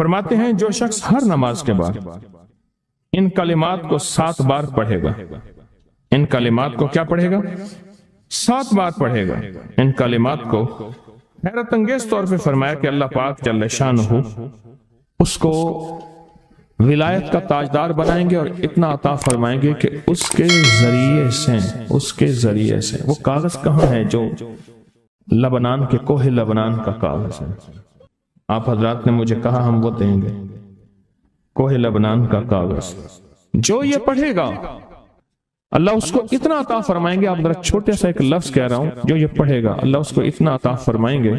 فرماتے ہیں جو شخص ہر نماز کے بعد ان کلمات کو 7 بار پڑھے گا، ان کلمات کو کیا پڑھے گا؟ 7 بار پڑھے گا ان کلمات کو، حیرت انگیز طور پہ فرمایا کہ اللہ پاک جل شانہ اس کو ولایت کا تاجدار بنائیں گے اور اتنا عطا فرمائیں گے کہ اس کے ذریعے سے وہ کاغذ کہاں ہے جو لبنان کے کوہ لبنان کا کاغذ ہے؟ آپ حضرات نے مجھے کہا ہم وہ دیں گے، کوہ لبنان کا کاغذ جو یہ پڑھے گا اللہ اس کو اتنا عطا فرمائیں گے. آپ ذرا چھوٹے سا ایک لفظ کہہ رہا ہوں، جو یہ پڑھے گا اللہ اس کو اتنا عطا فرمائیں گے،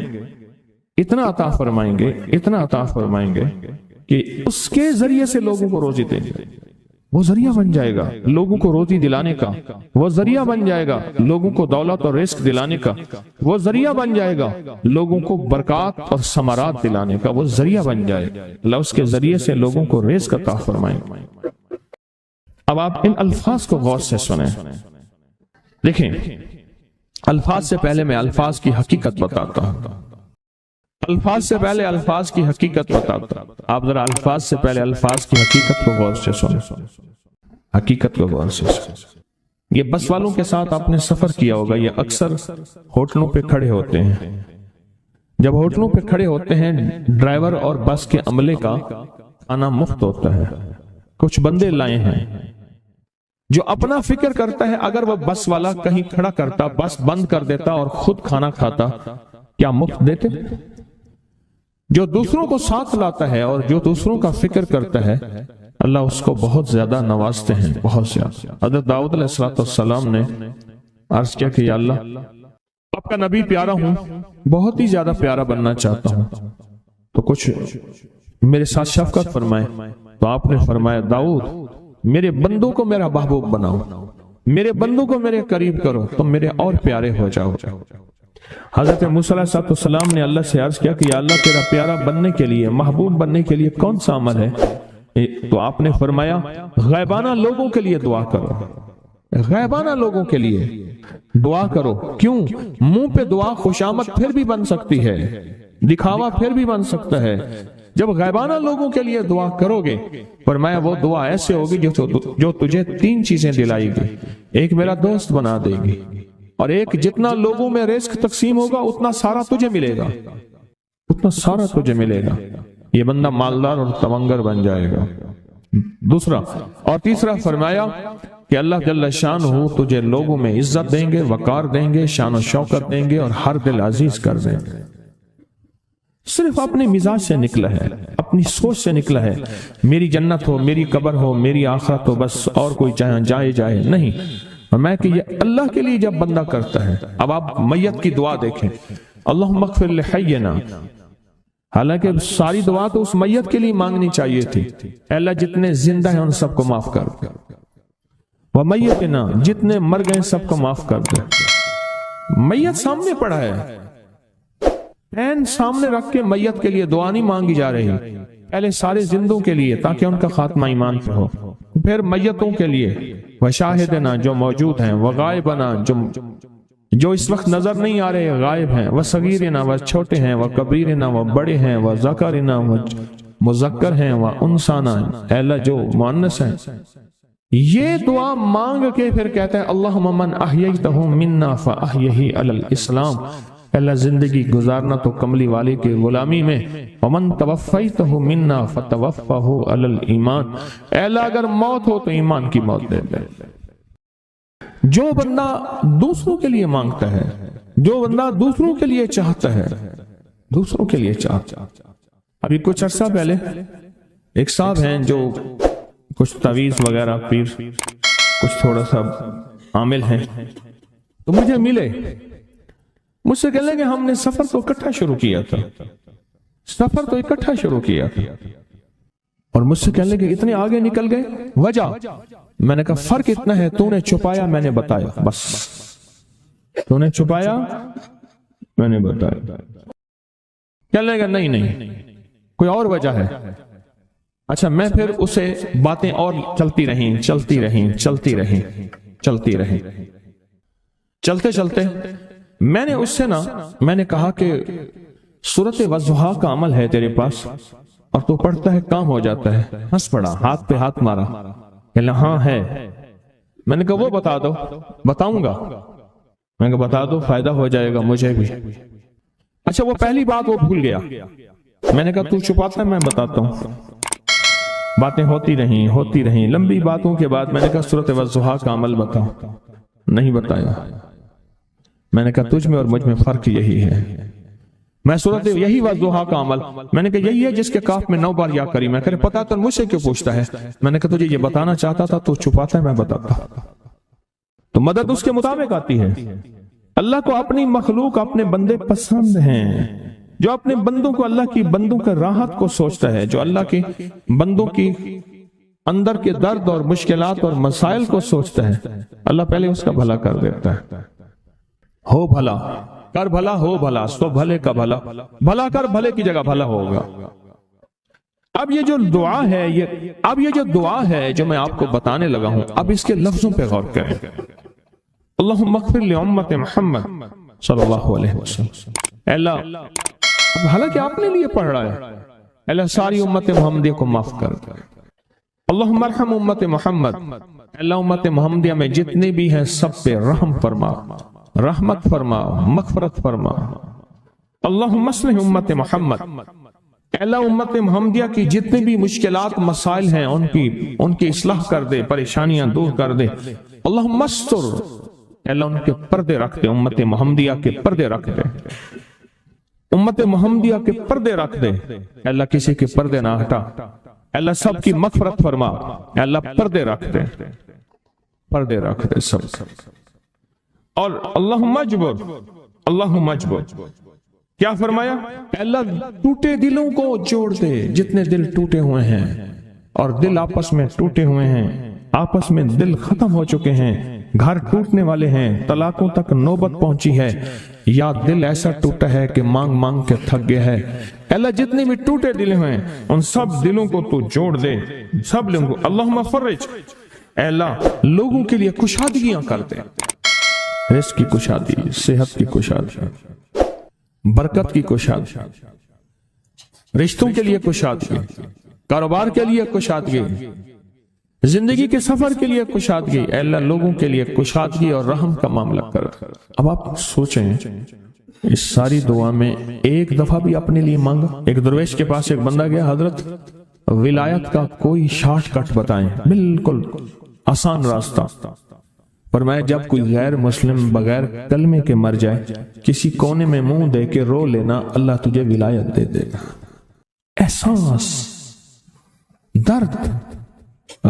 اتنا عطا فرمائیں گے، اتنا عطا فرمائیں گے کہ اس کے ذریعے سے لوگوں کو روزی دیں گے. وہ ذریعہ بن جائے گا لوگوں کو روزی دلانے کا، وہ ذریعہ بن جائے گا لوگوں کو دولت اور رزق دلانے کا، وہ ذریعہ بن جائے گا لوگوں کو برکات اور ثمرات دلانے کا، وہ ذریعہ بن جائے گا اللہ اس کے ذریعے سے لوگوں کو رزق عطا فرمائیں گے. اب آپ ان الفاظ کو غور سے سنیں. دیکھیں، الفاظ سے پہلے میں الفاظ کی حقیقت بتاتا ہوں، الفاظ سے پہلے الفاظ کی حقیقت بتاتا ہوں. آپ ذرا الفاظ سے پہلے الفاظ کی حقیقت کو غور سے سنیں، حقیقت کو غور سے سنیں. یہ بس والوں کے ساتھ آپ نے سفر کیا ہوگا، یہ اکثر ہوٹلوں پہ کھڑے ہوتے ہیں. جب ہوٹلوں پہ کھڑے ہوتے ہیں ڈرائیور اور بس کے عملے کا کھانا مفت ہوتا ہے. کچھ بندے لائے ہیں جو اپنا فکر کرتا ہے اگر وہ بس والا کہیں کھڑا کرتا، بس بند کر دیتا اور خود کھانا کھاتا، کیا مفت دیتے؟ جو دوسروں کو ساتھ لاتا ہے اور جو دوسروں کا فکر کرتا ہے اللہ اس کو بہت زیادہ نوازتے ہیں، بہت زیادہ. حضرت داؤد علیہ السلام نے عرض کیا کہ یا اللہ آپ کا نبی پیارا ہوں، بہت ہی زیادہ پیارا بننا چاہتا ہوں، تو کچھ میرے ساتھ شفقت فرمائے. تو آپ نے فرمایا داؤد میرے بندوں کو میرا محبوب بناؤ، میرے بندوں کو میرے قریب کرو، تم میرے اور پیارے ہو جاؤ. حضرت موسیٰ علیہ السلام نے اللہ سے عرض کیا کہ یا اللہ تیرا پیارا بننے کے لیے، محبوب بننے کے لیے کون سا عمل ہے؟ تو آپ نے فرمایا غیبانہ لوگوں کے لیے دعا کرو، غیبانہ لوگوں کے لیے دعا کرو. کیوں؟ منہ پہ دعا خوشامد پھر بھی بن سکتی ہے، دکھاوا پھر بھی بن سکتا ہے. جب غیبانہ لوگوں کے لیے دعا کرو گے فرمایا وہ دعا ایسے ہوگی جو تجھے 3 چیزیں دلائے گی. ایک میرا دوست بنا دے گی، اور ایک جتنا لوگوں میں رزق تقسیم ہوگا اتنا سارا تجھے ملے گا، اتنا سارا تجھے ملے گا. یہ بندہ مالدار اور تونگر بن جائے گا. دوسرا اور تیسرا فرمایا کہ اللہ جل شانہ تجھے لوگوں میں عزت دیں گے، وقار دیں گے، شان و شوکت دیں گے اور ہر دل عزیز کر دیں گے. صرف اپنے مزاج سے نکلا ہے، اپنی سوچ سے نکلا ہے میری جنت ہو، میری قبر ہو، میری آخرت ہو، بس اور کوئی جہاں جائے نہیں. فرمایا کہ یہ اللہ کے لیے جب بندہ کرتا ہے. اب آپ میت کی دعا دیکھیں، اللہم اغفر لحینا، حالانکہ ساری دعا تو اس میت کے لیے مانگنی چاہیے تھی. اے اللہ جتنے زندہ ہیں ان سب کو معاف کر دے، ومیتنا جتنے مر گئے سب کو معاف کر دے. میت سامنے پڑا ہے، پین سامنے رکھ کے میت کے لیے دعا نہیں مانگی جا رہی. پہلے سارے زندوں کے لیے تاکہ ان کا خاتمہ ایمان پہ ہو، پھر میتوں کے لیے وشاہدنا جو موجود ہیں، وغائبنا جو اس وقت نظر نہیں آ رہے غائب ہیں، وصغیرنا وہ چھوٹے ہیں، وکبیرنا وہ بڑے ہیں، وذکرنا وہ مذکر ہیں، وانثانا اے اللہ جو مؤنث ہیں. یہ دعا مانگ کے پھر کہتے ہیں اللہم من احییتہ منا فاحیہ علی الاسلام، اللہ زندگی گزارنا تو کملی والے کے غلامی میں، ومن توفیتہ منا فتوفہ علی الایمان، اے اللہ اگر موت ہو تو ایمان کی موت دے دے. جو بندہ دوسروں کے لیے مانگتا ہے، جو بندہ دوسروں کے لیے چاہتا ہے، دوسروں کے لیے چاہتا. ابھی کچھ عرصہ پہلے ایک صاحب ہیں جو کچھ تعویذ وغیرہ پیر کچھ تھوڑا سا عامل ہیں، تو مجھے ملے، مجھ سے کہنے کہ ہم نے سفر تو اکٹھا شروع کیا تھا، سفر تو اکٹھا شروع کیا تھا، اور مجھ سے کہنے کہ اتنے آگے نکل گئے. وجہ میں نے کہا فرق اتنا ہے، تو نے چھپایا میں نے بتایا، بس تو نے چھپایا میں نے بتایا. کہنے لگا نہیں کوئی اور وجہ ہے. اچھا میں پھر اسے باتیں اور چلتی رہیں چلتے میں نے اس سے میں نے کہا کہ سورۃ والضحیٰ کا عمل ہے تیرے پاس؟ اور تو پڑھتا ہے کام ہو جاتا ہے. ہنس پڑا, ہاتھ پہ ہاتھ مارا, کہ ہاں ہے. میں نے کہا وہ بتا دو. بتاؤں گا. میں نے کہا بتا دو, فائدہ ہو جائے گا مجھے بھی. اچھا وہ پہلی بات وہ بھول گیا. میں نے کہا تو چھپاتا ہے, میں بتاتا ہوں. باتیں ہوتی رہیں لمبی باتوں کے بعد میں نے کہا سورۃ والضحیٰ کا عمل بتاؤ. نہیں بتایا. میں نے کہا تجھ میں اور مجھ میں فرق یہی ہے. میں سورۃ یہی والضحیٰ کا عمل, میں نے کہا یہی ہے جس کے کاف میں 9 بار یا کری. میں کہا پتا تو مجھ سے کیوں پوچھتا ہے. میں نے کہا تجھے یہ بتانا چاہتا تھا تو چھپاتا ہے, میں بتاتا. تو مدد اس کے مطابق آتی ہے. اللہ کو اپنی مخلوق, اپنے بندے پسند ہیں. جو اپنے بندوں کو, اللہ کی بندوں کا راحت کو سوچتا ہے, جو اللہ کے بندوں کی اندر کے درد اور مشکلات اور مسائل کو سوچتا ہے, اللہ پہلے اس کا بھلا کر دیتا ہے. ہو بھلا کر بھلا, ہو بھلا سو بھلے کا بھلا, بھلا کر بھلے کی جگہ بھلا ہوگا. اب یہ جو دعا ہے, یہ جو دعا ہے جو میں آپ کو بتانے لگا ہوں, اب اس کے لفظوں پہ غور کریں. اللہم اغفر لامت محمد صلی اللہ علیہ وسلم. اے اللہ, اب حالانکہ آپ نے لیے پڑھ رہا ہے, اے اللہ ساری امت محمدیہ کو معاف کر. اللہم ارحم امت محمد, اے اللہ امت محمدیہ میں جتنے بھی ہیں سب پہ رحم فرما, رحمت فرما, مغفرت فرما. اللہم اصلح امت محمد, اے اللہ امت محمدیہ کی جتنے بھی مشکلات مسائل ہیں ان کی اصلاح کر دے, پریشانیاں دور کر دے. اللہم استر, اے اللہ ان کے پردے رکھ دے, امت محمدیہ کے پردے رکھ دے, امت محمدیہ کے پردے رکھ دے. اے اللہ کسی کے پردے نہ ہٹا, اے اللہ سب کی مغفرت فرما, اے اللہ پردے رکھ دے, پردے رکھ دے سب. اور اللہم اجبر, اللہم اجبر کیا فرمایا, اے اللہ ٹوٹے دلوں کو جوڑ دے, جتنے دل ٹوٹے ہوئے ہیں اور دل آپس میں ٹوٹے ہوئے ہیں, آپس میں دل ختم ہو چکے ہیں, گھر ٹوٹنے والے ہیں, طلاقوں تک نوبت پہنچی ہے, یا دل ایسا ٹوٹا ہے کہ مانگ مانگ کے تھک گیا ہے. اے اللہ جتنے بھی ٹوٹے دل ہیں ان سب دلوں کو تو جوڑ دے, سب دلوں کو. اللہم فرج, اے اللہ لوگوں کے لیے کشادگیاں کر دے, رزق کی کشادگی, صحت کی کشادگی, برکت کی کشادگی, رشتوں کے لیے کشادگی, کاروبار کے لیے کشادگی, زندگی کے سفر کے لیے کشادگی. اے اللہ لوگوں کے لیے کشادگی اور رحم کا معاملہ کر. اب آپ سوچیں اس ساری دعا میں ایک دفعہ بھی اپنے لیے مانگا. ایک درویش کے پاس ایک بندہ گیا, حضرت ولایت کا کوئی شارٹ کٹ بتائیں, بالکل آسان راستہ. فرمایا جب کوئی غیر مسلم بغیر کلمے کے مر جائے, کسی کونے میں منہ دے کے رو لینا, اللہ تجھے ولایت دے دے گا. احساس, درد,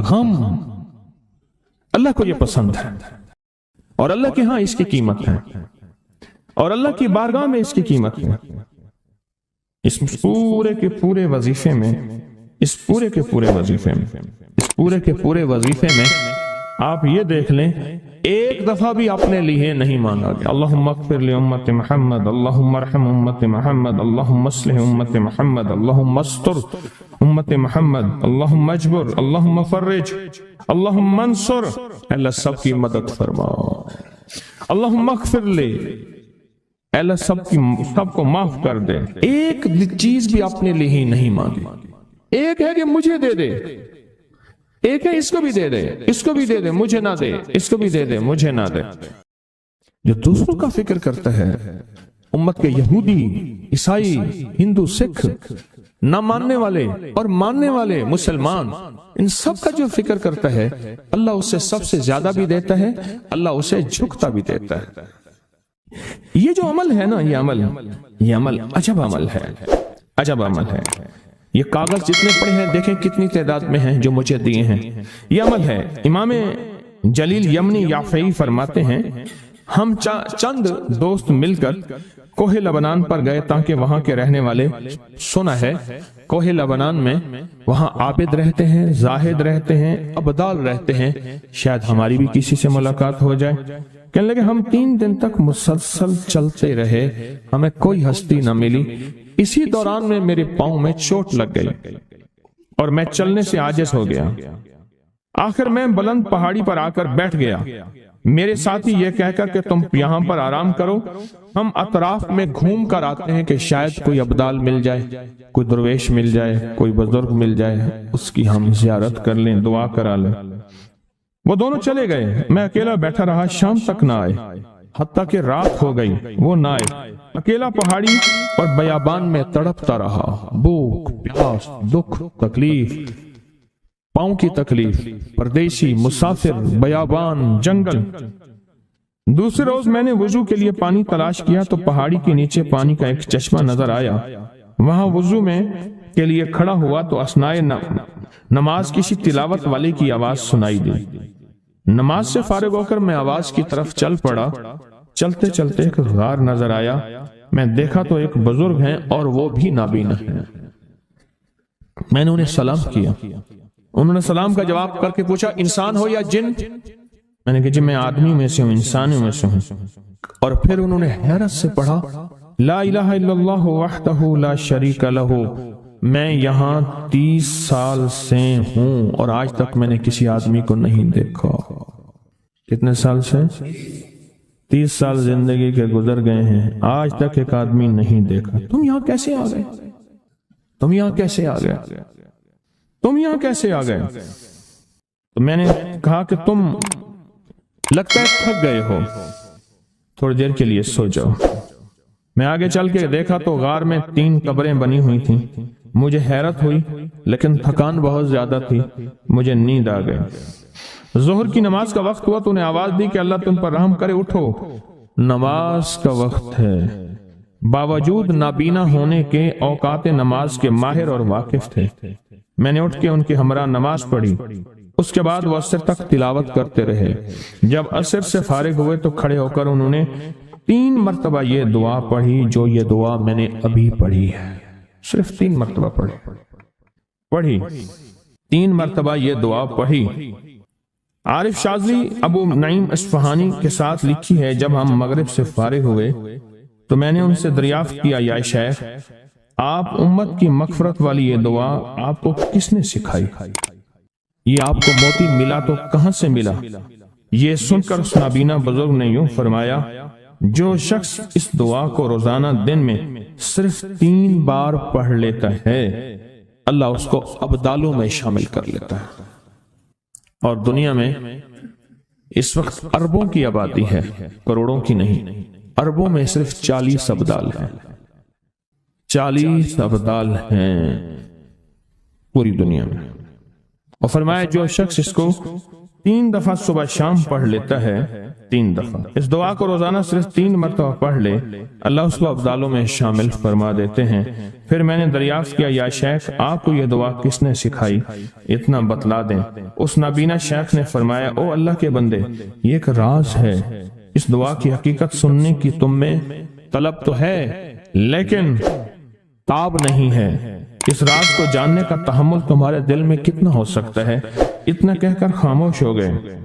غم, اللہ کو یہ پسند ہے, اور اللہ کے ہاں اس کی قیمت ہے, اور اللہ کی بارگاہ میں اس کی قیمت ہے. اس پورے کے پورے وظیفے میں, اس پورے کے پورے وظیفے میں آپ یہ دیکھ لیں ایک دفعہ بھی اپنے لیے نہیں مانگا گیا. اللہم اغفر لامت محمد, اللہم ارحم امت محمد, اللہم اصلح امت محمد, اللہم استر امت محمد, اللہم اجبر, اللہم فرج, اللہم منصر. اللہ سب کی مدد فرما. اللہم اغفر لے, اللہ سب کو معاف کر دے. ایک چیز بھی اپنے لیے ہی نہیں مانگی. ایک ہے کہ مجھے دے دے, ایک ہے اس کو بھی دے دے, اس کو بھی دے دے, مجھے نہ دے, اس کو بھی دے دے, مجھے نہ دے. جو دوسروں کا فکر کرتا ہے, امت کے یہودی, عیسائی, ہندو, سکھ, نہ ماننے والے اور ماننے والے مسلمان, ان سب کا جو فکر کرتا ہے, اللہ اسے سب سے زیادہ بھی دیتا ہے, اللہ اسے جھکتا بھی دیتا ہے. یہ جو عمل ہے نا, یہ عمل عجب عمل ہے, عجب عمل ہے. یہ کاغذ جتنے پڑے ہیں دیکھیں کتنی تعداد میں ہیں جو مجھے دیے ہیں. یہ عمل ہے. امام جلیل یمنی یافعی فرماتے ہیں, ہم چند دوست مل کر کوہ لبنان پر گئے تاکہ وہاں کے رہنے والے, سنا ہے کوہ لبنان میں وہاں عابد رہتے ہیں, زاہد رہتے ہیں, ابدال رہتے ہیں, شاید ہماری بھی کسی سے ملاقات ہو جائے. کہنے لگے ہم 3 دن تک مسلسل چلتے رہے, ہمیں کوئی ہستی نہ ملی. اسی دوران میں میرے پاؤں میں چوٹ لگ گئی اور میں چلنے سے عاجز ہو گیا. آخر میں بلند پہاڑی پر آ کر بیٹھ گیا. میرے ساتھی یہ کہہ کر کہ تم یہاں پر آرام کرو، ہم اطراف میں گھوم کر آتے ہیں کہ شاید کوئی ابدال مل جائے، کوئی درویش مل جائے، کوئی بزرگ مل جائے، اس کی ہم زیارت کر لیں، دعا کرا لیں۔ وہ دونوں چلے گئے، میں اکیلا بیٹھا رہا، شام تک نہ آئے، حتیٰ کہ رات ہو گئی، وہ نہ آئے۔ اکیلا پہاڑی اور بیابان میں تڑپتا رہا، بھوک، پیاس، دکھ، تکلیف، پاؤں کی تکلیف، پردیسی، مسافر، بیابان، جنگل۔ دوسرے روز میں نے وضو کے لیے پانی تلاش کیا تو پہاڑی کے نیچے پانی کا ایک چشمہ نظر آیا۔ وہاں وضو میں کے لیے کھڑا ہوا تو اثناء نماز کسی تلاوت والے کی آواز سنائی دی۔ نماز سے فارغ ہو کر میں آواز کی طرف چل پڑا۔ چلتے چلتے ایک غار نظر آیا، میں دیکھا تو ایک بزرگ ہیں اور وہ بھی نابینا ہیں۔ میں نے انہیں سلام کیا، انہوں نے سلام کا جواب کر کے پوچھا انسان ہو یا جن؟ میں نے کہا جی میں آدمی میں سے ہوں، انسانوں میں سے ہوں۔ اور پھر انہوں نے حیرت سے پڑھا لا الہ الا اللہ وحدہ لا شریک لہ، میں یہاں 30 سال سے ہوں اور آج تک میں نے کسی آدمی کو نہیں دیکھا۔ کتنے سال سے؟ 30 سال زندگی کے گزر گئے ہیں، آج تک ایک آدمی نہیں دیکھا۔ تم یہاں کیسے آ گئے؟ تم یہاں کیسے آ گئے؟ تم یہاں کیسے آ گئے؟ تو میں نے کہا کہ تم لگتا ہے تھک گئے ہو، تھوڑی دیر کے لیے سو جاؤ۔ میں آگے چل کے دیکھا تو غار میں 3 قبریں بنی ہوئی تھیں۔ مجھے حیرت ہوئی لیکن تھکان بہت زیادہ تھی، مجھے نیند آ گئی۔ ظہر کی نماز کا وقت ہوا تو انہیں آواز دی کہ اللہ تم پر رحم کرے، اٹھو، نماز کا وقت ہے۔ باوجود نابینا ہونے کے اوقات نماز کے ماہر اور واقف تھے۔ میں نے اٹھ کے ان کے ہمراہ نماز پڑھی، اس کے بعد وہ عصر تک تلاوت کرتے رہے۔ جب عصر سے فارغ ہوئے تو کھڑے ہو کر انہوں نے 3 مرتبہ یہ دعا پڑھی جو یہ دعا میں نے ابھی پڑھی ہے، صرف 3 مرتبہ پڑھی 3 مرتبہ یہ دعا پڑھی۔ عارف شاذلی ابو نعیم اصفہانی کے ساتھ لکھی ہے جب ہم مغرب سے فارغ ہوئے تو میں نے ان سے دریافت کیا یا شیخ آپ امت کی مغفرت والی یہ دعا آپ کو کس نے سکھائی؟ یہ آپ کو موتی ملا تو کہاں سے ملا؟ یہ سن کر اس نابینا بزرگ نے یوں فرمایا جو شخص اس دعا کو روزانہ دن میں صرف 3 بار پڑھ لیتا ہے اللہ اس کو ابدالوں میں شامل کر لیتا ہے۔ اور دنیا میں اس وقت اربوں کی آبادی ہے، کروڑوں کی نہیں، اربوں میں صرف 40 ابدال ہیں، 40 ابدال ہیں پوری دنیا میں۔ اور فرمایا جو شخص اس کو 3 دفعہ صبح شام پڑھ لیتا ہے، 3 دفعہ اس دعا کو روزانہ صرف 3 مرتبہ پڑھ لے اللہ اس کو ابدالوں میں شامل فرما دیتے ہیں۔ پھر میں نے دریافت کیا یا شیخ آپ کو یہ دعا کس نے سکھائی؟ اتنا بتلا دیں۔ اس نابینا شیخ نے فرمایا او اللہ کے بندے یہ ایک راز ہے، اس دعا کی حقیقت سننے کی تم میں طلب تو ہے لیکن تاب نہیں ہے، اس راز کو جاننے کا تحمل تمہارے دل میں کتنا ہو سکتا ہے؟ اتنا کہہ کر خاموش ہو گئے۔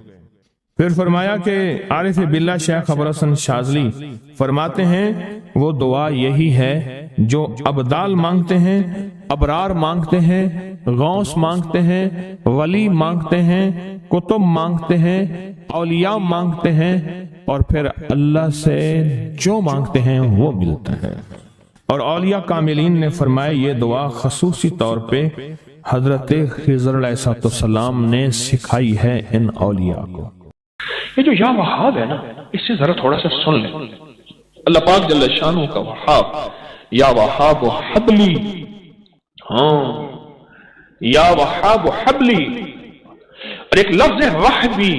پھر فرمایا کہ عارف باللہ شیخ ابو الحسن شاذلی فرماتے ہیں وہ دعا یہی ہے جو ابدال مانگتے ہیں، ابرار مانگتے ہیں، غوث مانگتے ہیں، ولی مانگتے ہیں، کتب مانگتے ہیں، اولیاء مانگتے ہیں، اور پھر اللہ سے جو مانگتے ہیں وہ ملتا ہے۔ اور اولیاء کاملین نے فرمایا یہ دعا خصوصی طور پہ حضرت خضر علیہ السلام نے سکھائی ہے ان اولیاء کو۔ یہ جو یا وہاب ہے نا اس سے ذرا تھوڑا سا سن لیں۔ اللہ پاک جل شانہ کا وہاب، یا وہاب حبلی، ہاں یا وہاب حبلی، اور ایک لفظ ہے وحبی،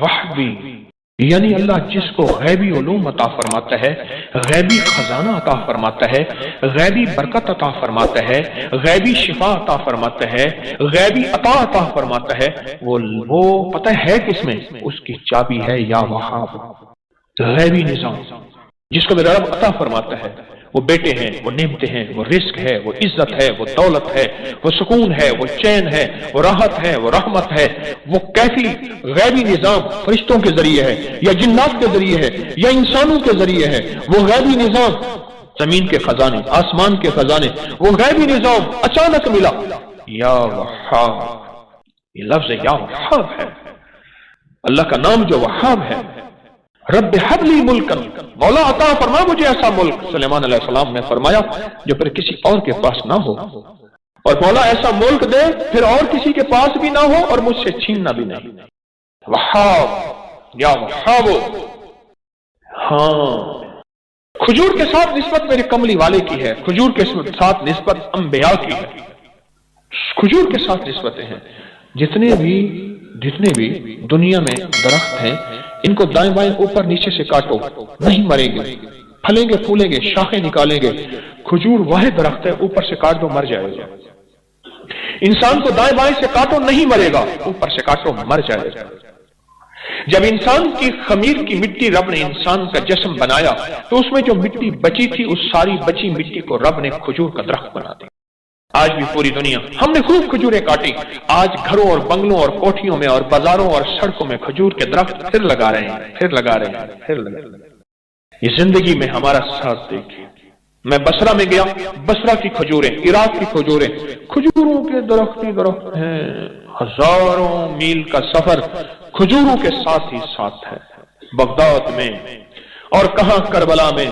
وحبی یعنی اللہ جس کو غیبی علوم عطا فرماتا ہے، غیبی خزانہ عطا فرماتا ہے، غیبی برکت عطا فرماتا ہے، غیبی شفا عطا فرماتا ہے، غیبی عطا فرماتا ہے، وہ پتہ ہے کس میں؟ اس کی چابی ہے یا وہاب، غیبی نظام جس کو میرا رب عطا فرماتا ہے۔ وہ بیٹے ہیں، وہ نعمتیں ہیں، وہ رزق ہے، وہ عزت ہے، وہ دولت ہے، وہ سکون ہے، وہ چین ہے، وہ راحت ہے، وہ رحمت ہے۔ وہ کیفی غیبی نظام فرشتوں کے ذریعے ہے یا جنات کے ذریعے ہے یا انسانوں کے ذریعے ہے، وہ غیبی نظام زمین کے خزانے، آسمان کے خزانے، وہ غیبی نظام اچانک ملا۔ یا وہاب، یہ لفظ یا وہاب ہے۔ اللہ کا نام جو وہاب ہے، رب حب لی ملکن، مولا عطا فرما مجھے ایسا ملک، سلیمان علیہ السلام نے فرمایا جو پھر کسی اور کے پاس نہ ہو، اور مولا ایسا ملک دے پھر اور کسی کے پاس بھی نہ ہو اور مجھ سے چھیننا بھی نہیں۔ وہاب یا وہاب، ہاں کھجور کے ساتھ نسبت میرے کملی والے کی ہے، کھجور کے ساتھ نسبت انبیاء کی ہے، کھجور کے ساتھ نسبتیں ہیں۔ جتنے بھی دنیا میں درخت ہیں ان کو دائیں بائیں اوپر نیچے سے کاٹو نہیں مریں گے، پھلیں گے پھولیں گے، شاخیں نکالیں گے۔ کھجور واحد درخت ہے، اوپر سے کاٹ دو مر جائے گا۔ انسان کو دائیں بائیں سے کاٹو نہیں مرے گا، اوپر سے کاٹو مر جائے گا۔ جب انسان کی خمیر کی مٹی رب نے انسان کا جسم بنایا تو اس میں جو مٹی بچی تھی اس ساری بچی مٹی کو رب نے کھجور کا درخت بنا دیا۔ آج بھی پوری دنیا ہم نے خوب کھجوریں کاٹی، آج گھروں اور بنگلوں اور کوٹھیوں میں اور بازاروں اور سڑکوں میں کھجور کے درخت پھر لگا رہے ہیں، پھر لگا رہے ہیں، پھر لگا رہے ہیں۔ یہ زندگی میں ہمارا ساتھ دیکھیے۔ میں بصرہ میں گیا، بصرہ کی کھجوریں، عراق کی کھجوریں، کھجوروں کے درخت ہی درخت ہیں، ہزاروں میل کا سفر کھجوروں کے ساتھ ہی ساتھ ہے۔ بغداد میں اور کہاں کربلا میں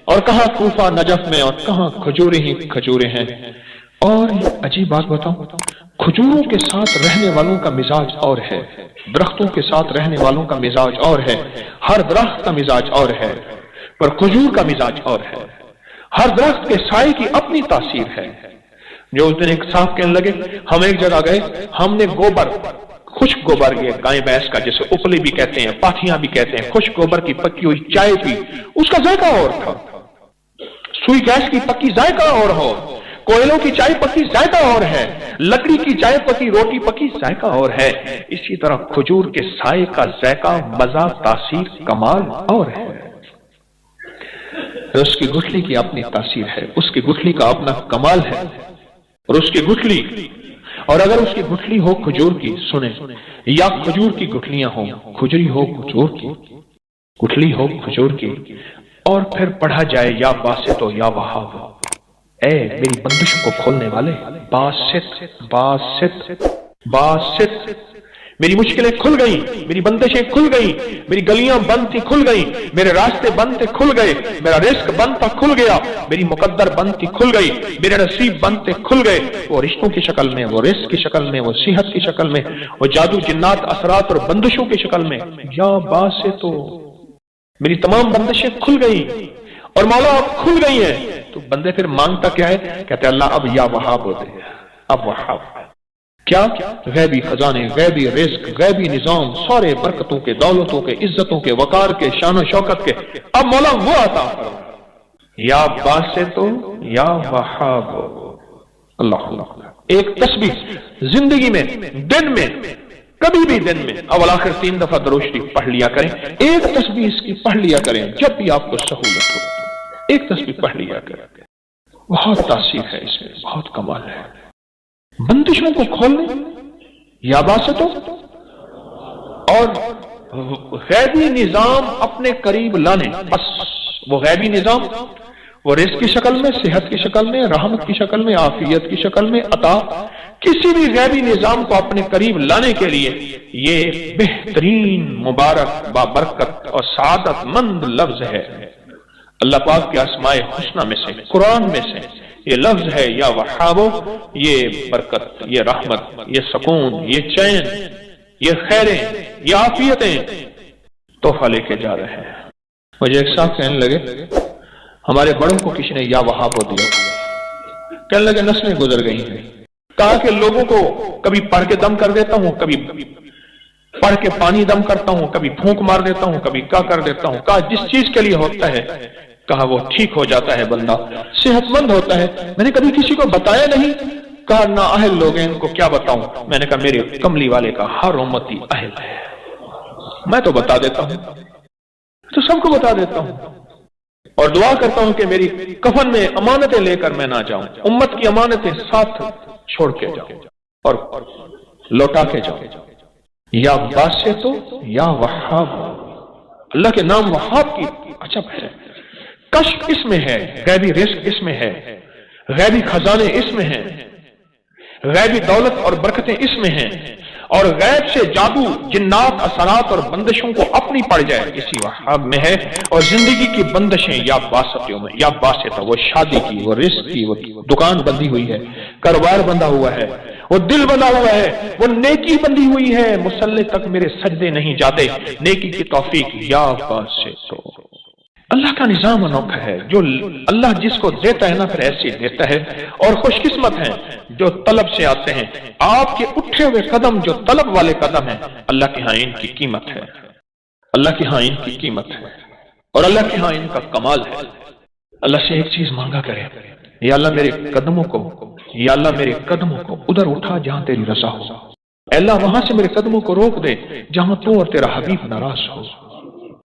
اور کہاں کوفہ نجف میں اور کہاں کھجوریں ہی کھجوریں ہیں۔ اور عجیب بات بتاؤں، کھجوروں کے ساتھ رہنے والوں کا مزاج اور ہے، درختوں کے ساتھ رہنے والوں کا مزاج اور ہے، ہر درخت کا مزاج اور ہے، پر کھجور کا مزاج اور ہے۔ ہر درخت کے سائے کی اپنی تاثیر ہے۔ جو اس دن ایک صاحب کہنے لگے، ہم ایک جگہ گئے، ہم نے گوبر، خشک گوبر، یہ گائے بھینس کا جسے اپلی بھی کہتے ہیں، پاتھیاں بھی کہتے ہیں، خشک گوبر کی پکی ہوئی چائے پی، اس کا ذائقہ اور تھا۔ سوئی گیس کی پکی ذائقہ اور ہو، کوئلوں کی چائے پکی ذائقہ اور ہے، لکڑی کی چائے پکی، روٹی پکی ذائقہ اور ہے۔ اسی طرح کھجور کے سائے کا ذائقہ، مزہ، تاثیر، کمال اور ہے۔ اس کی گٹھلی کی اپنی تاثیر ہے، اس کی گٹھلی کا اپنا کمال ہے، اور اس کی گٹھلی، اور اگر اس کی گٹھلی ہو کھجور کی، سنیں، یا کھجور کی گٹھلیاں ہوں، کھجری ہو کھجور کی، گٹھلی ہو کھجور کی، اور پھر پڑھا جائے یا باسط یا وہاب، اے میری بندشوں کو کھولنے والے، باسط باسط باسط، میری مشکلیں کھل گئیں، میری بندشیں کھل گئیں، میری گلیاں بند تھی کھل گئیں، میرے راستے بند تھے کھل گئے، میرا رزق بند تھا کھل گیا، میری مقدر بند تھی کھل گئی، میرے نصیب بند تھے کھل گئے، وہ رشتوں کی شکل میں، وہ رزق کی شکل میں، وہ صحت کی شکل میں، وہ جادو جنات اثرات اور بندشوں کی شکل میں، یا باسط، میری تمام بندشیں کھل گئیں، اور مولا اب کھل گئی ہیں۔ تو بندے پھر مانگتا کیا ہے؟ کہتے اللہ اب یا وہاب ہوتے ہیں، اب وہاب کیا؟ غیبی خزانے، غیبی رزق، غیبی نظام، سارے برکتوں کے، دولتوں کے، عزتوں کے، وقار کے، شان و شوکت کے، اب مولا وہ عطا فرما، یا باسط یا وہاب۔ اللہ اللہ، ایک تسبیح زندگی میں، دن میں، کبھی بھی دن میں اول آخر 3 دفعہ درود شریف پڑھ لیا کریں، ایک تسبیح اس کی پڑھ لیا کریں جب بھی آپ کو سہولت ہو، ایک تسبیح پڑھ لیا کریں، بہت تاثیر ہے اس میں، بہت کمال ہے۔ بندشوں کو کھولنے، یا باسطوں، اور غیبی نظام اپنے قریب لانے، بس وہ غیبی نظام، وہ رزق کی شکل میں، صحت کی شکل میں، رحمت کی شکل میں، عافیت کی شکل میں، عطا، کسی بھی غیبی نظام کو اپنے قریب لانے کے لیے یہ بہترین، مبارک، بابرکت اور سعادت مند لفظ ہے۔ اللہ پاک کے اسماء حسنہ میں سے، قرآن میں سے یہ لفظ ہے یا وہابو، یہ برکت، یہ رحمت، یہ سکون، یہ چین، یہ خیریں، یہ عافیتیں تحفہ لے کے جا رہے ہیں۔ مجھے ایک صاحب کہنے لگے ہمارے بڑوں کو کسی نے یا وہابو دیا، کہنے لگے نسلیں گزر گئی ہیں، کہا کہ لوگوں کو کبھی پڑھ کے دم کر دیتا ہوں، کبھی پڑھ کے پانی دم کرتا ہوں، کبھی پھونک مار دیتا ہوں، کبھی کیا کر دیتا ہوں، کہا جس چیز کے لیے ہوتا ہے کہا وہ ٹھیک ہو جاتا ہے، بندہ صحت مند ہوتا ہے۔ میں نے کبھی کسی کو بتایا نہیں، کہا نہ اہل لوگ ہیں ان کو کیا بتاؤں۔ میں نے کہا میرے کملی والے کا ہر امتی اہل ہے، میں تو بتا دیتا ہوں، تو سب کو بتا دیتا ہوں، اور دعا کرتا ہوں کہ میری کفن میں امانتیں لے کر میں نہ جاؤں، امت کی امانتیں ساتھ چھوڑ کے جاؤں اور لوٹا کے جاؤں۔ یا باسط یا وہاب، اللہ کے نام وہاب کی عجب ہے، کشف اس میں ہے، غیبی رزق اس میں ہے، غیبی خزانے اس میں ہیں، غیبی دولت اور برکتیں اس میں ہیں، اور غیب سے جادو، جنات، اثرات اور بندشوں کو اپنی پڑ جائے، اسی وہاب میں ہے۔ اور زندگی کی بندشیں یا واسطوں میں، یا واسطہ وہ شادی کی، وہ رزق کی، وہ دکان بندی ہوئی ہے، کاروبار بندہ ہوا ہے، وہ دل بندہ ہوا ہے، وہ نیکی بندی ہوئی ہے، مصلی تک میرے سجدے نہیں جاتے، نیکی کی توفیق یا واسطو۔ اللہ کا نظام انوکھا ہے، جو اللہ جس کو دیتا ہے نا پھر ایسے دیتا ہے، اور خوش قسمت ہیں جو طلب سے آتے ہیں۔ آپ کے اٹھے ہوئے قدم جو طلب والے قدم ہیں، اللہ کے ہاں ان کی قیمت ہے، اللہ کے ہاں ان کی قیمت ہے، اور اللہ کے ہاں ان کا کمال ہے۔ اللہ سے ایک چیز مانگا کرے، یا اللہ میرے قدموں کو، یا اللہ میرے قدموں کو ادھر اٹھا جہاں تیری رضا ہو، اے اللہ وہاں سے میرے قدموں کو روک دے جہاں تو اور تیرا حبیب ناراض ہو۔